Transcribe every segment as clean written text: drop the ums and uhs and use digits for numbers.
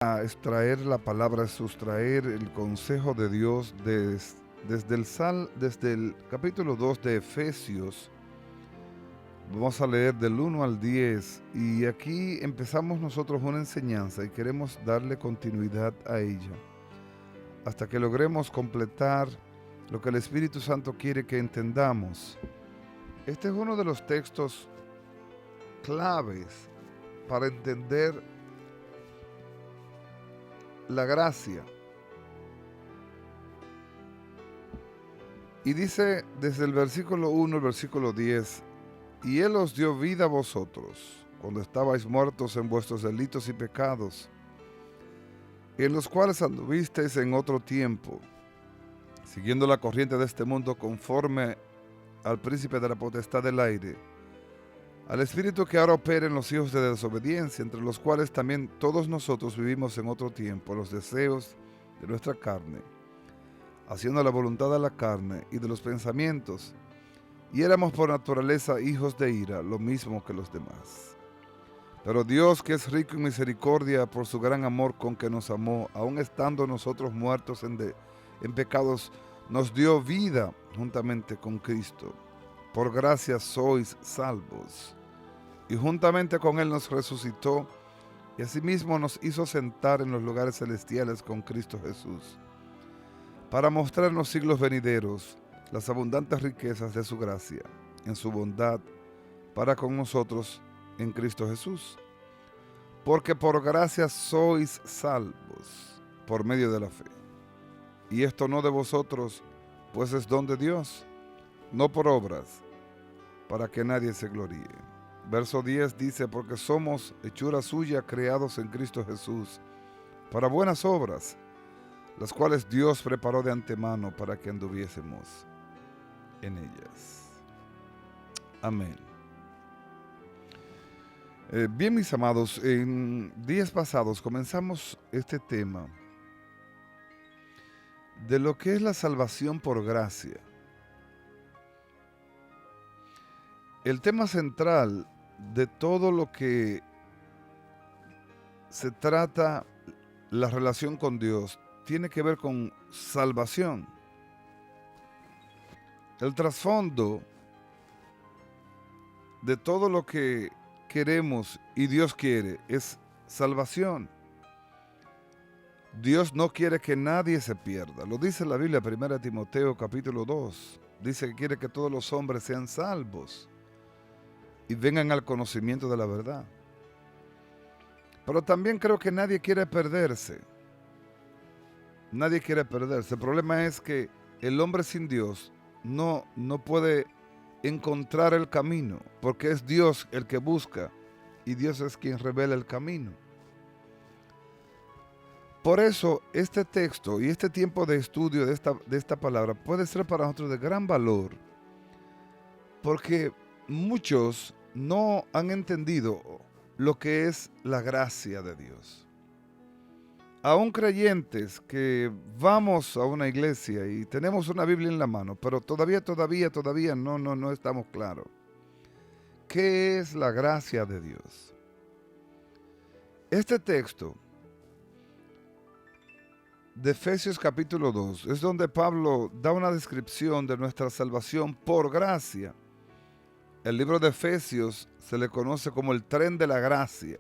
A extraer la palabra, sustraer el consejo de Dios desde el capítulo 2 de Efesios. Vamos a leer del 1 al 10 y aquí empezamos nosotros una enseñanza y queremos darle continuidad a ella hasta que logremos completar lo que el Espíritu Santo quiere que entendamos. Este es uno de los textos claves para entender la gracia. Y dice desde el versículo 1 al versículo 10, y Él os dio vida a vosotros, cuando estabais muertos en vuestros delitos y pecados, en los cuales anduvisteis en otro tiempo, siguiendo la corriente de este mundo conforme al príncipe de la potestad del aire, al espíritu que ahora opera en los hijos de desobediencia, entre los cuales también todos nosotros vivimos en otro tiempo, los deseos de nuestra carne, haciendo la voluntad de la carne y de los pensamientos, y éramos por naturaleza hijos de ira, lo mismo que los demás. Pero Dios, que es rico en misericordia por su gran amor con que nos amó, aun estando nosotros muertos en pecados, nos dio vida juntamente con Cristo. Por gracia sois salvos. Y juntamente con Él nos resucitó y asimismo nos hizo sentar en los lugares celestiales con Cristo Jesús, para mostrar en los siglos venideros las abundantes riquezas de su gracia, en su bondad para con nosotros en Cristo Jesús. Porque por gracia sois salvos por medio de la fe. Y esto no de vosotros, pues es don de Dios, no por obras, para que nadie se gloríe. Verso 10 dice, porque somos hechura suya, creados en Cristo Jesús, para buenas obras, las cuales Dios preparó de antemano para que anduviésemos en ellas. Amén. Bien, mis amados, en días pasados comenzamos este tema de lo que es la salvación por gracia. El tema central de todo lo que se trata la relación con Dios tiene que ver con salvación. El trasfondo de todo lo que queremos y Dios quiere es salvación. Dios no quiere que nadie se pierda. Lo dice la Biblia, 1 Timoteo capítulo 2. Dice que quiere que todos los hombres sean salvos y vengan al conocimiento de la verdad. Pero también creo que nadie quiere perderse. Nadie quiere perderse. El problema es que el hombre sin Dios no puede encontrar el camino, porque es Dios el que busca y Dios es quien revela el camino. Por eso este texto y este tiempo de estudio de esta palabra puede ser para nosotros de gran valor, porque muchos no han entendido lo que es la gracia de Dios. Aún creyentes que vamos a una iglesia y tenemos una Biblia en la mano, pero todavía no estamos claros. ¿Qué es la gracia de Dios? Este texto de Efesios capítulo 2 es donde Pablo da una descripción de nuestra salvación por gracia. El libro de Efesios se le conoce como el tren de la gracia,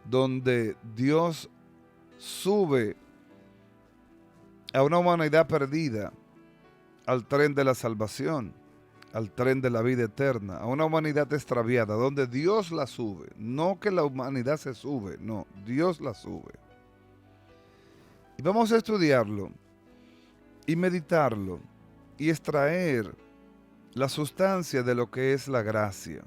donde Dios sube a una humanidad perdida al tren de la salvación, al tren de la vida eterna, a una humanidad extraviada, donde Dios la sube, no que la humanidad se sube, no, Dios la sube. Y vamos a estudiarlo y meditarlo y extraer la sustancia de lo que es la gracia.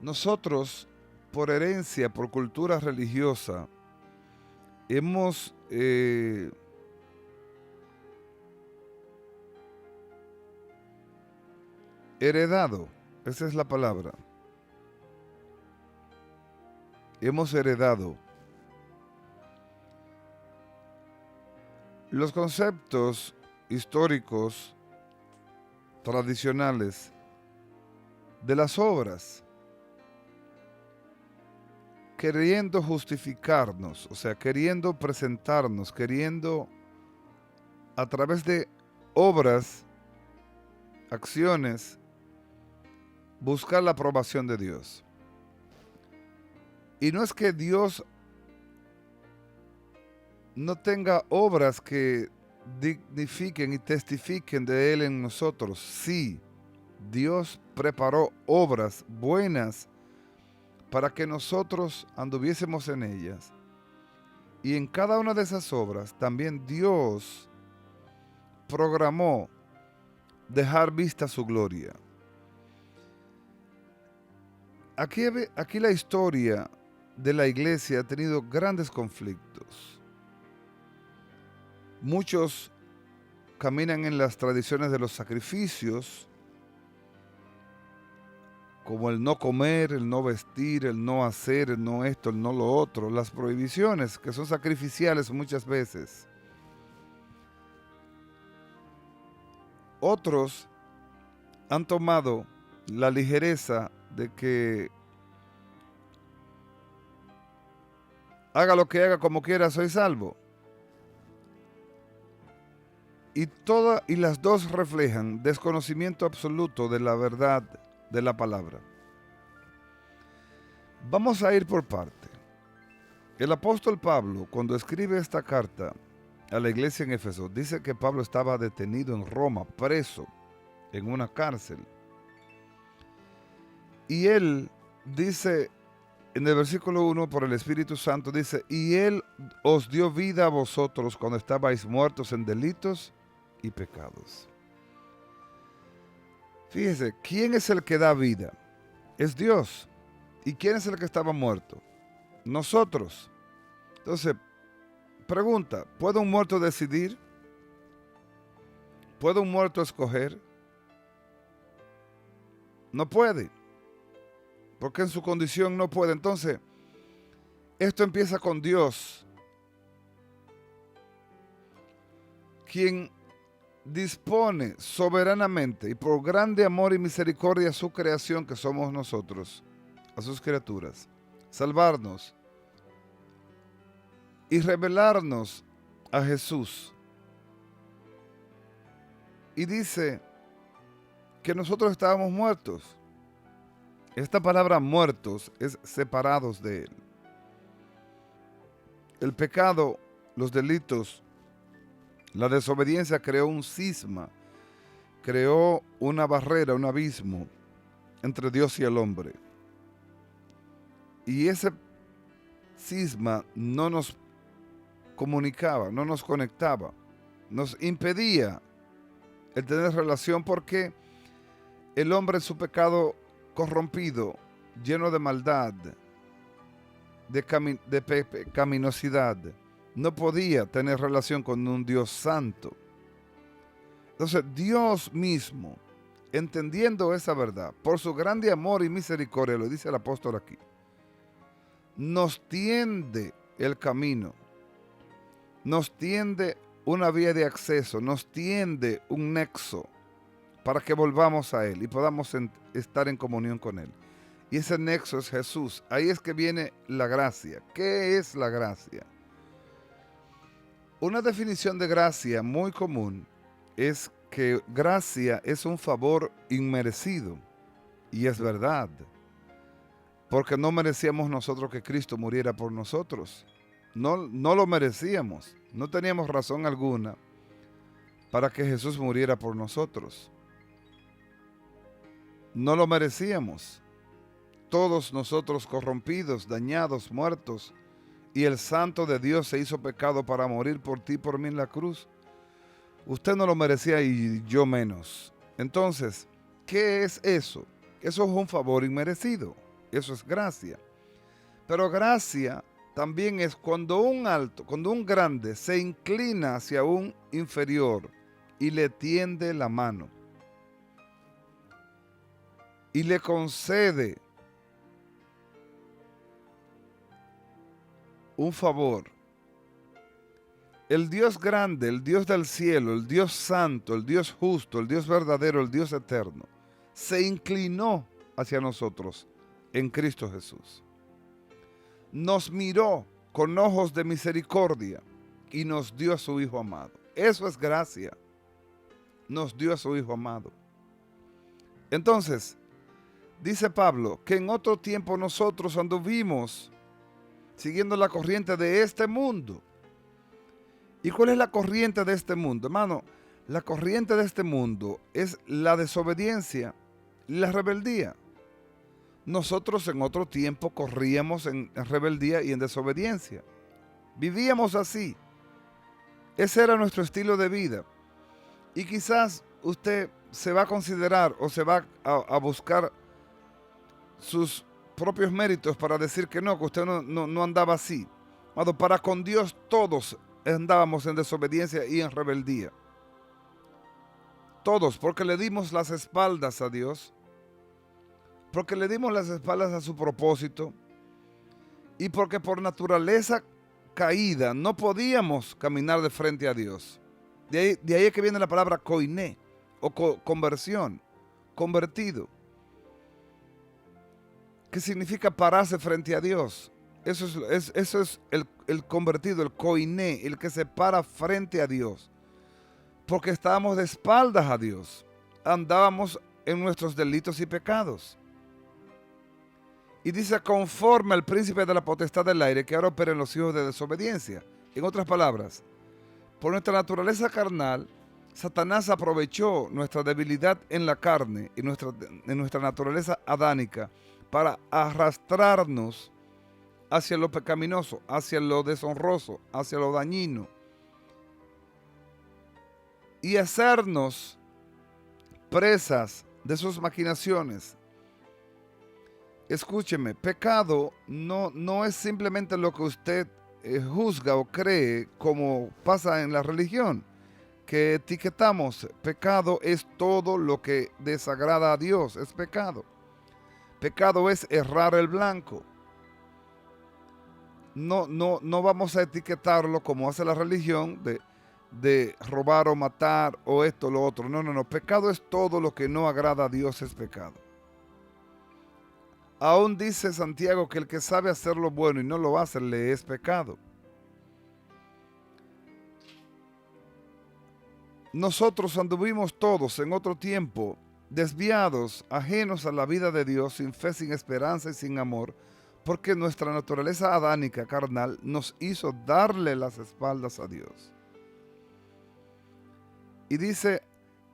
Nosotros, por herencia, por cultura religiosa, hemos heredado, esa es la palabra, hemos heredado los conceptos históricos tradicionales de las obras. queriendo justificarnos, o sea, queriendo presentarnos, queriendo a través de obras, acciones, buscar la aprobación de Dios. Y no es que Dios no tenga obras que dignifiquen y testifiquen de Él en nosotros. Sí, Dios preparó obras buenas para que nosotros anduviésemos en ellas. Y en cada una de esas obras también Dios programó dejar vista su gloria. Aquí la historia de la iglesia ha tenido grandes conflictos. Muchos caminan en las tradiciones de los sacrificios, como el no comer, el no vestir, el no hacer, el no esto, el no lo otro, las prohibiciones que son sacrificiales muchas veces. Otros han tomado la ligereza de que haga lo que haga como quiera, soy salvo. Y las dos reflejan desconocimiento absoluto de la verdad de la palabra. Vamos a ir por parte. El apóstol Pablo, cuando escribe esta carta a la iglesia en Éfeso, dice que Pablo estaba detenido en Roma, preso en una cárcel. Y él dice en el versículo 1, por el Espíritu Santo, dice, y Él os dio vida a vosotros cuando estabais muertos en delitos y pecados. Fíjese, ¿quién es el que da vida? Es Dios. ¿Y quién es el que estaba muerto? Nosotros. Entonces, pregunta, ¿puede un muerto decidir? ¿Puede un muerto escoger? No puede. Porque en su condición no puede. Entonces, esto empieza con Dios, quien dispone soberanamente y por grande amor y misericordia a su creación, que somos nosotros, a sus criaturas, salvarnos y revelarnos a Jesús. Y dice que nosotros estábamos muertos. Esta palabra muertos es separados de Él. El pecado, los delitos, la desobediencia creó un cisma, creó una barrera, un abismo entre Dios y el hombre. Y ese cisma no nos comunicaba, no nos conectaba, nos impedía el tener relación porque el hombre en su pecado corrompido, lleno de maldad, de pecaminosidad, no podía tener relación con un Dios santo. Entonces Dios mismo, entendiendo esa verdad, por su grande amor y misericordia, lo dice el apóstol aquí, nos tiende el camino, nos tiende una vía de acceso, nos tiende un nexo para que volvamos a Él y podamos estar en comunión con Él. Y ese nexo es Jesús. Ahí es que viene la gracia. ¿Qué es la gracia? Una definición de gracia muy común es que gracia es un favor inmerecido. Y es verdad. Porque no merecíamos nosotros que Cristo muriera por nosotros. No lo merecíamos. No teníamos razón alguna para que Jesús muriera por nosotros. No lo merecíamos. Todos nosotros corrompidos, dañados, muertos, y el Santo de Dios se hizo pecado para morir por ti y por mí en la cruz. Usted no lo merecía y yo menos. Entonces, ¿qué es eso? Eso es un favor inmerecido. Eso es gracia. Pero gracia también es cuando un grande se inclina hacia un inferior y le tiende la mano y le concede un favor. El Dios grande, el Dios del cielo, el Dios santo, el Dios justo, el Dios verdadero, el Dios eterno, se inclinó hacia nosotros en Cristo Jesús. nos miró con ojos de misericordia y nos dio a su Hijo amado. Eso es gracia. Nos dio a su Hijo amado. Entonces, dice Pablo que en otro tiempo nosotros anduvimos siguiendo la corriente de este mundo. ¿Y cuál es la corriente de este mundo? Hermano, la corriente de este mundo es la desobediencia y la rebeldía. Nosotros en otro tiempo corríamos en rebeldía y en desobediencia. Vivíamos así. Ese era nuestro estilo de vida. Y quizás usted se va a considerar o se va a buscar sus propios méritos para decir que usted no andaba así. Amado, para con Dios todos andábamos en desobediencia y en rebeldía. Todos, porque le dimos las espaldas a Dios, porque le dimos las espaldas a su propósito y porque por naturaleza caída no podíamos caminar de frente a Dios. De ahí es que viene la palabra koiné o conversión, convertido, que significa pararse frente a Dios. Eso es el convertido, el koiné, el que se para frente a Dios. Porque estábamos de espaldas a Dios. Andábamos en nuestros delitos y pecados. Y dice, conforme al príncipe de la potestad del aire, que ahora opera en los hijos de desobediencia. En otras palabras, por nuestra naturaleza carnal, Satanás aprovechó nuestra debilidad en la carne y en nuestra naturaleza adánica para arrastrarnos hacia lo pecaminoso, hacia lo deshonroso, hacia lo dañino y hacernos presas de sus maquinaciones. Escúcheme, pecado no es simplemente lo que usted juzga o cree, como pasa en la religión, que etiquetamos. Pecado es todo lo que desagrada a Dios, es pecado. Pecado es errar el blanco. No vamos a etiquetarlo como hace la religión de robar o matar o esto o lo otro. No. Pecado es todo lo que no agrada a Dios, es pecado. Aún dice Santiago que el que sabe hacer lo bueno y no lo hace, le es pecado. Nosotros anduvimos todos en otro tiempo desviados, ajenos a la vida de Dios, sin fe, sin esperanza y sin amor, porque nuestra naturaleza adánica carnal nos hizo darle las espaldas a Dios. Y dice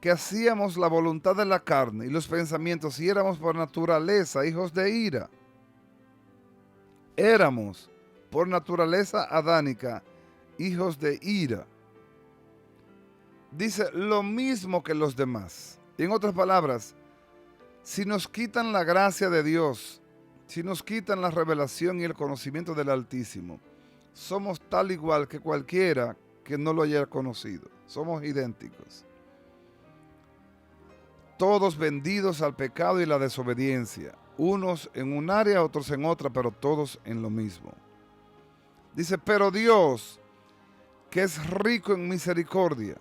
que hacíamos la voluntad de la carne y los pensamientos y éramos por naturaleza hijos de ira. Éramos por naturaleza adánica hijos de ira. Dice lo mismo que los demás. En otras palabras, si nos quitan la gracia de Dios, si nos quitan la revelación y el conocimiento del Altísimo, somos tal igual que cualquiera que no lo haya conocido. Somos idénticos. Todos vendidos al pecado y la desobediencia. Unos en un área, otros en otra, pero todos en lo mismo. Dice, pero Dios, que es rico en misericordia,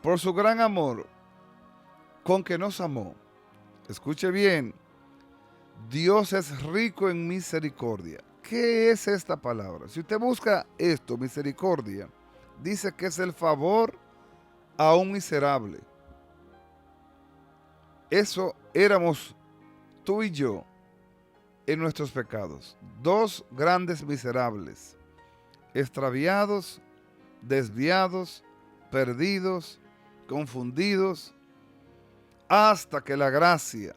por su gran amor con que nos amó. Escuche bien, Dios es rico en misericordia. ¿Qué es esta palabra? Si usted busca esto, misericordia, dice que es el favor a un miserable. Eso éramos tú y yo en nuestros pecados. Dos grandes miserables, extraviados, desviados, perdidos, confundidos, hasta que la gracia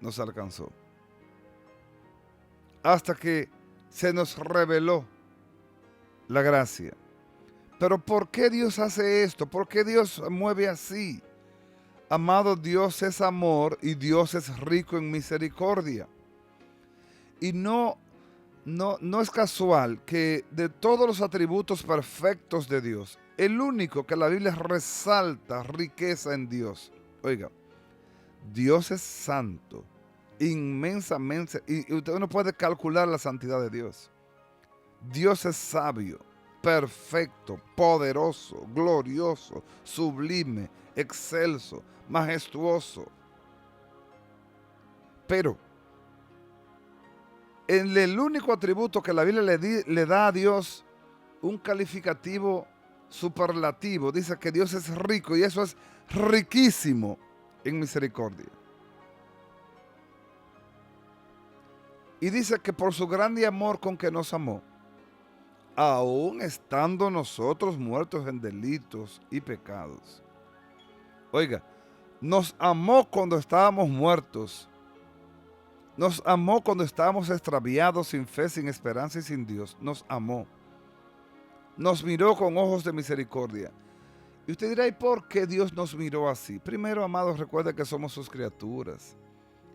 nos alcanzó. Hasta que se nos reveló la gracia. Pero ¿por qué Dios hace esto? ¿Por qué Dios mueve así? Amado, Dios es amor y Dios es rico en misericordia. Y no es casual que de todos los atributos perfectos de Dios, el único que la Biblia resalta riqueza en Dios. Oiga, Dios es santo, inmensamente, y usted no puede calcular la santidad de Dios. Dios es sabio, perfecto, poderoso, glorioso, sublime, excelso, majestuoso. Pero en el único atributo que la Biblia le da a Dios un calificativo superlativo. Dice que Dios es rico y eso es riquísimo en misericordia. Y dice que por su grande amor con que nos amó, aún estando nosotros muertos en delitos y pecados. Oiga, nos amó cuando estábamos muertos. Nos amó cuando estábamos extraviados, sin fe, sin esperanza y sin Dios. Nos amó. Nos miró con ojos de misericordia. Y usted dirá, ¿y por qué Dios nos miró así? Primero, amados, recuerde que somos sus criaturas.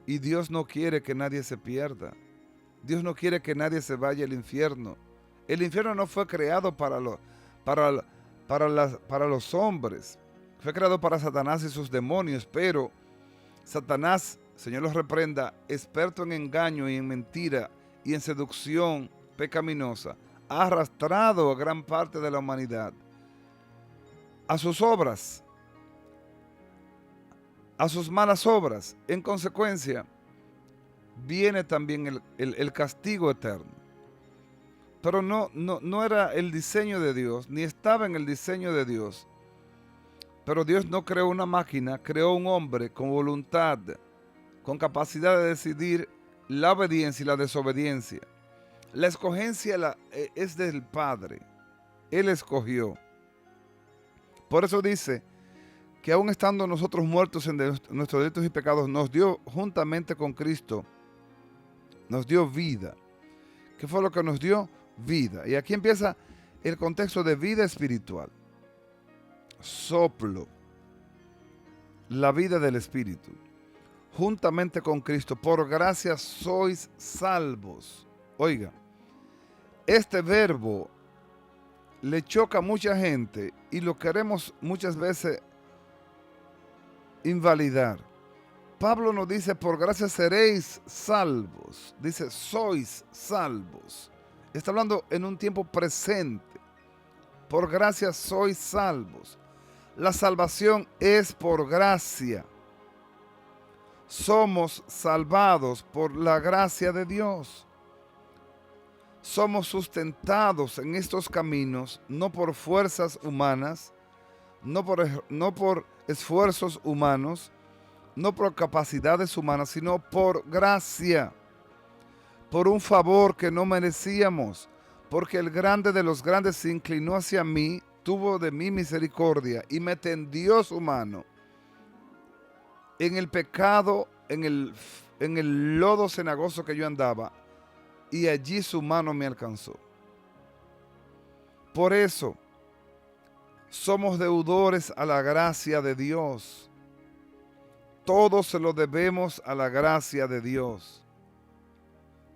Y Dios no quiere que nadie se pierda. Dios no quiere que nadie se vaya al infierno. El infierno no fue creado para los hombres. Fue creado para Satanás y sus demonios, pero Satanás, Señor los reprenda, experto en engaño y en mentira y en seducción pecaminosa, ha arrastrado a gran parte de la humanidad a sus obras, a sus malas obras. En consecuencia, viene también el castigo eterno. Pero no era el diseño de Dios, ni estaba en el diseño de Dios. Pero Dios no creó una máquina, creó un hombre con voluntad, con capacidad de decidir la obediencia y la desobediencia. La escogencia es del Padre. Él escogió. Por eso dice que aún estando nosotros muertos en nuestros delitos y pecados, nos dio juntamente con Cristo, nos dio vida. ¿Qué fue lo que nos dio? Vida. Y aquí empieza el contexto de vida espiritual. Soplo. La vida del Espíritu. Juntamente con Cristo, por gracia sois salvos. Oiga, este verbo le choca a mucha gente y lo queremos muchas veces invalidar. Pablo nos dice, por gracia seréis salvos. Dice, sois salvos. Está hablando en un tiempo presente. Por gracia sois salvos. La salvación es por gracia. Somos salvados por la gracia de Dios. Somos sustentados en estos caminos no por fuerzas humanas, no por esfuerzos humanos, no por capacidades humanas, sino por gracia, por un favor que no merecíamos, porque el grande de los grandes se inclinó hacia mí, tuvo de mí misericordia y me tendió su mano. En el pecado, en el lodo cenagoso que yo andaba, y allí su mano me alcanzó. Por eso, somos deudores a la gracia de Dios. Todo se lo debemos a la gracia de Dios.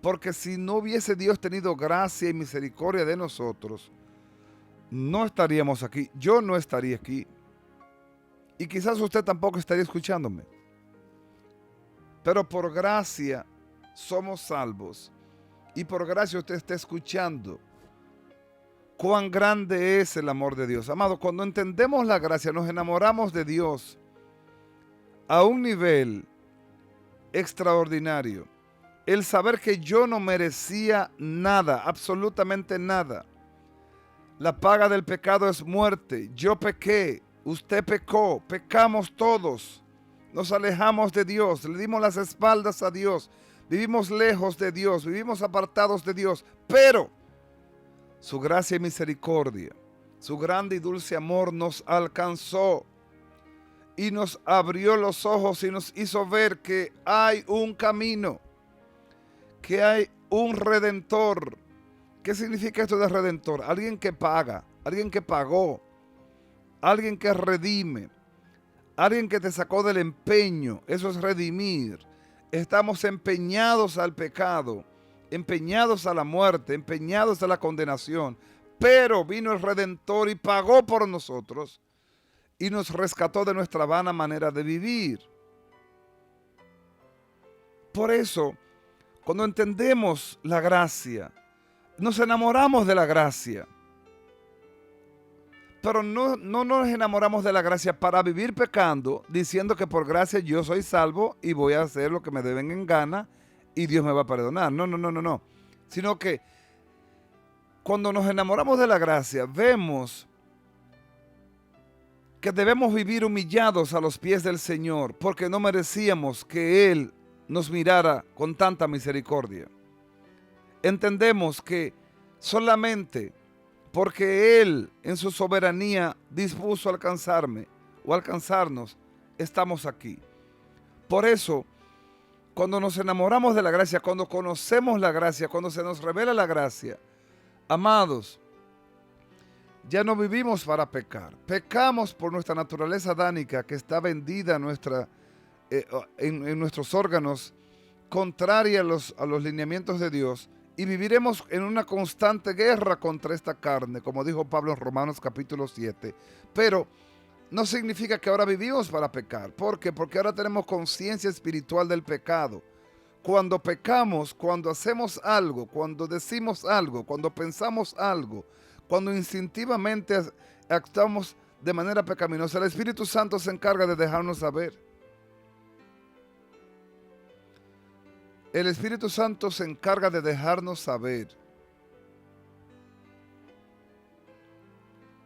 Porque si no hubiese Dios tenido gracia y misericordia de nosotros, no estaríamos aquí. Yo no estaría aquí. Y quizás usted tampoco estaría escuchándome. Pero por gracia somos salvos. Y por gracia usted está escuchando. Cuán grande es el amor de Dios. Amado, cuando entendemos la gracia, nos enamoramos de Dios a un nivel extraordinario. El saber que yo no merecía nada, absolutamente nada. La paga del pecado es muerte. Yo pequé, usted pecó, pecamos todos. Nos alejamos de Dios, le dimos las espaldas a Dios. Vivimos lejos de Dios, vivimos apartados de Dios. Pero su gracia y misericordia, su grande y dulce amor nos alcanzó. Y nos abrió los ojos y nos hizo ver que hay un camino, que hay un redentor. ¿Qué significa esto de redentor? Alguien que paga, alguien que pagó, alguien que redime, alguien que te sacó del empeño. Eso es redimir. Estamos empeñados al pecado, empeñados a la muerte, empeñados a la condenación. Pero vino el Redentor y pagó por nosotros y nos rescató de nuestra vana manera de vivir. Por eso, cuando entendemos la gracia, nos enamoramos de la gracia. Pero no nos enamoramos de la gracia para vivir pecando, diciendo que por gracia yo soy salvo y voy a hacer lo que me deben en gana y Dios me va a perdonar. No, no, no, no, no. Sino que cuando nos enamoramos de la gracia, vemos que debemos vivir humillados a los pies del Señor, porque no merecíamos que Él nos mirara con tanta misericordia. Entendemos que solamente porque Él en su soberanía dispuso alcanzarme o alcanzarnos, estamos aquí. Por eso, cuando nos enamoramos de la gracia, cuando conocemos la gracia, cuando se nos revela la gracia, amados, ya no vivimos para pecar. Pecamos por nuestra naturaleza adánica que está vendida en nuestros órganos, contraria a los lineamientos de Dios, y viviremos en una constante guerra contra esta carne, como dijo Pablo en Romanos capítulo 7. Pero no significa que ahora vivimos para pecar. ¿Por qué? Porque ahora tenemos conciencia espiritual del pecado. Cuando pecamos, cuando hacemos algo, cuando decimos algo, cuando pensamos algo, cuando instintivamente actuamos de manera pecaminosa, el Espíritu Santo se encarga de dejarnos saber. El Espíritu Santo se encarga de dejarnos saber.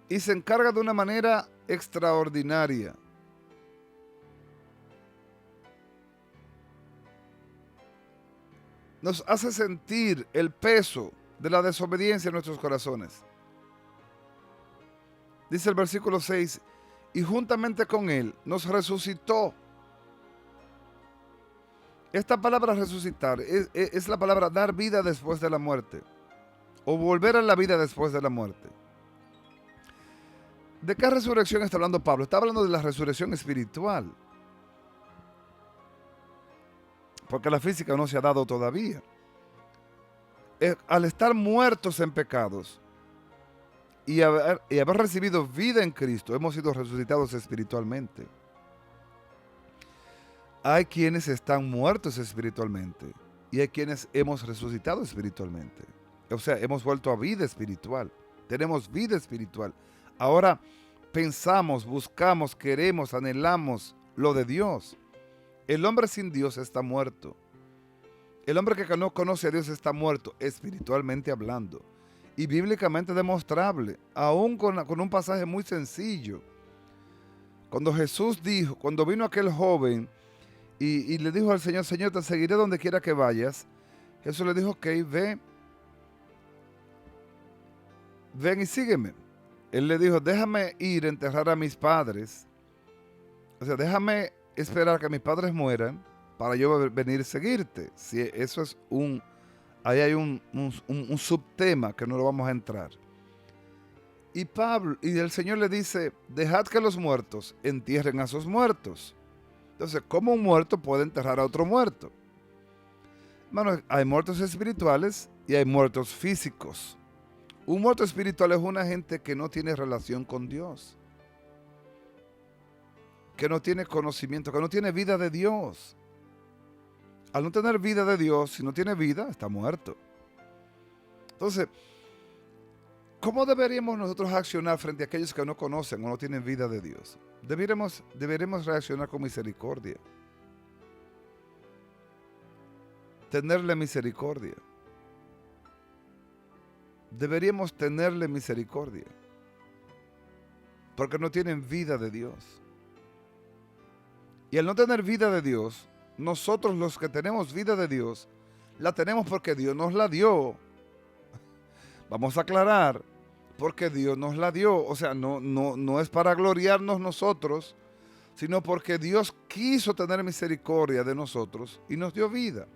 Y se encarga de una manera extraordinaria. Nos hace sentir el peso de la desobediencia en nuestros corazones. Dice el versículo 6, y juntamente con Él nos resucitó. Esta palabra resucitar es la palabra dar vida después de la muerte, o volver a la vida después de la muerte. ¿De qué resurrección está hablando Pablo? Está hablando de la resurrección espiritual, porque la física no se ha dado todavía. Al estar muertos en pecados y haber recibido vida en Cristo, hemos sido resucitados espiritualmente. Hay quienes están muertos espiritualmente y hay quienes hemos resucitado espiritualmente. O sea, hemos vuelto a vida espiritual. Tenemos vida espiritual. Ahora pensamos, buscamos, queremos, anhelamos lo de Dios. El hombre sin Dios está muerto. El hombre que no conoce a Dios está muerto, espiritualmente hablando. Y bíblicamente demostrable, aún con un pasaje muy sencillo. Cuando Jesús dijo, cuando vino aquel joven y le dijo al Señor, Señor, te seguiré donde quiera que vayas. Jesús le dijo, ok, ven y sígueme. Él le dijo, déjame ir a enterrar a mis padres. O sea, déjame esperar que mis padres mueran para yo venir y seguirte. Si eso es ahí hay un subtema que no lo vamos a entrar. Y el Señor le dice, dejad que los muertos entierren a sus muertos. Entonces, ¿cómo un muerto puede enterrar a otro muerto? Hermano, hay muertos espirituales y hay muertos físicos. Un muerto espiritual es una gente que no tiene relación con Dios, que no tiene conocimiento, que no tiene vida de Dios. Al no tener vida de Dios, si no tiene vida, está muerto. Entonces, ¿cómo deberíamos nosotros accionar frente a aquellos que no conocen o no tienen vida de Dios? Deberemos reaccionar con misericordia. Tenerle misericordia. Deberíamos tenerle misericordia. Porque no tienen vida de Dios. Y al no tener vida de Dios, nosotros los que tenemos vida de Dios, la tenemos porque Dios nos la dio. Vamos a aclarar, porque Dios nos la dio. O sea, no es para gloriarnos nosotros, sino porque Dios quiso tener misericordia de nosotros y nos dio vida.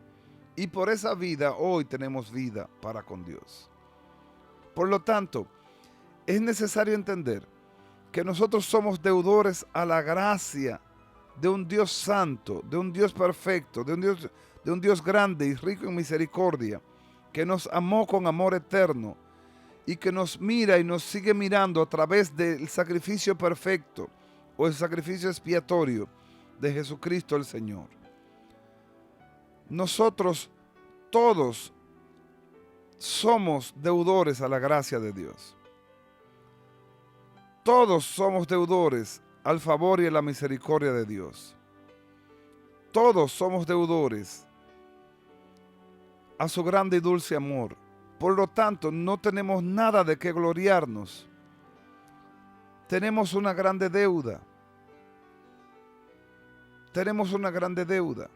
Y por esa vida hoy tenemos vida para con Dios. Por lo tanto, es necesario entender que nosotros somos deudores a la gracia de un Dios santo, de un Dios perfecto, de un Dios grande y rico en misericordia, que nos amó con amor eterno y que nos mira y nos sigue mirando a través del sacrificio perfecto o el sacrificio expiatorio de Jesucristo el Señor. Nosotros todos somos deudores a la gracia de Dios. Todos somos deudores al favor y a la misericordia de Dios. Todos somos deudores a su grande y dulce amor. Por lo tanto, no tenemos nada de qué gloriarnos. Tenemos una grande deuda. Tenemos una grande deuda.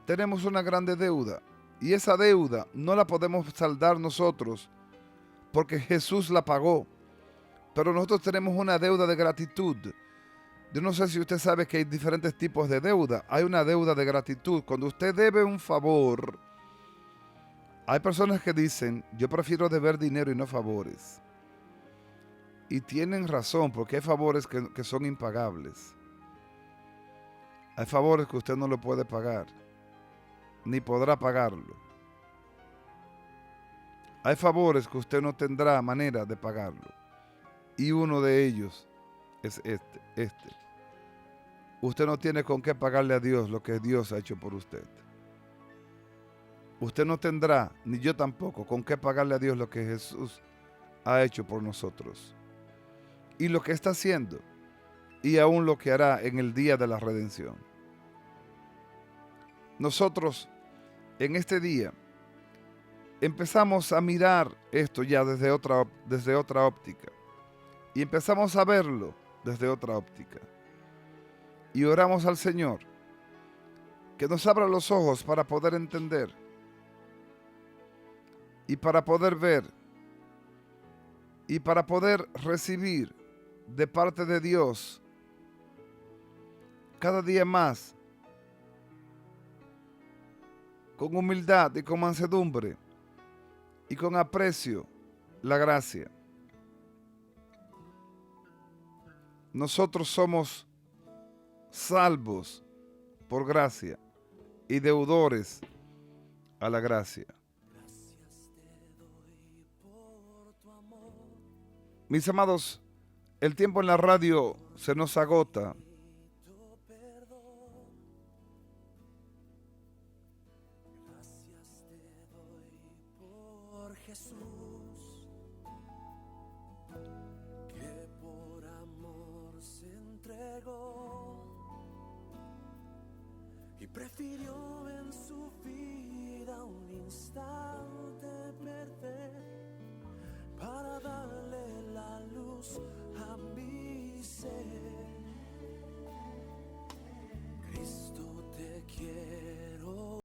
Tenemos una grande deuda. Y esa deuda no la podemos saldar nosotros porque Jesús la pagó. Pero nosotros tenemos una deuda de gratitud. Yo no sé si usted sabe que hay diferentes tipos de deuda. Hay una deuda de gratitud. Cuando usted debe un favor, hay personas que dicen, yo prefiero deber dinero y no favores. Y tienen razón, porque hay favores que son impagables. Hay favores que usted no lo puede pagar, ni podrá pagarlo. Hay favores que usted no tendrá manera de pagarlo. Y uno de ellos es este. Usted no tiene con qué pagarle a Dios lo que Dios ha hecho por usted. Usted no tendrá, ni yo tampoco, con qué pagarle a Dios lo que Jesús ha hecho por nosotros. Y lo que está haciendo, y aún lo que hará en el día de la redención. Nosotros, en este día, empezamos a mirar esto ya desde otra óptica. Y empezamos a verlo desde otra óptica. Y oramos al Señor que nos abra los ojos para poder entender y para poder ver y para poder recibir de parte de Dios cada día más con humildad y con mansedumbre y con aprecio la gracia. Nosotros somos salvos por gracia y deudores a la gracia. Mis amados, el tiempo en la radio se nos agota. Jesús, que por amor se entregó y prefirió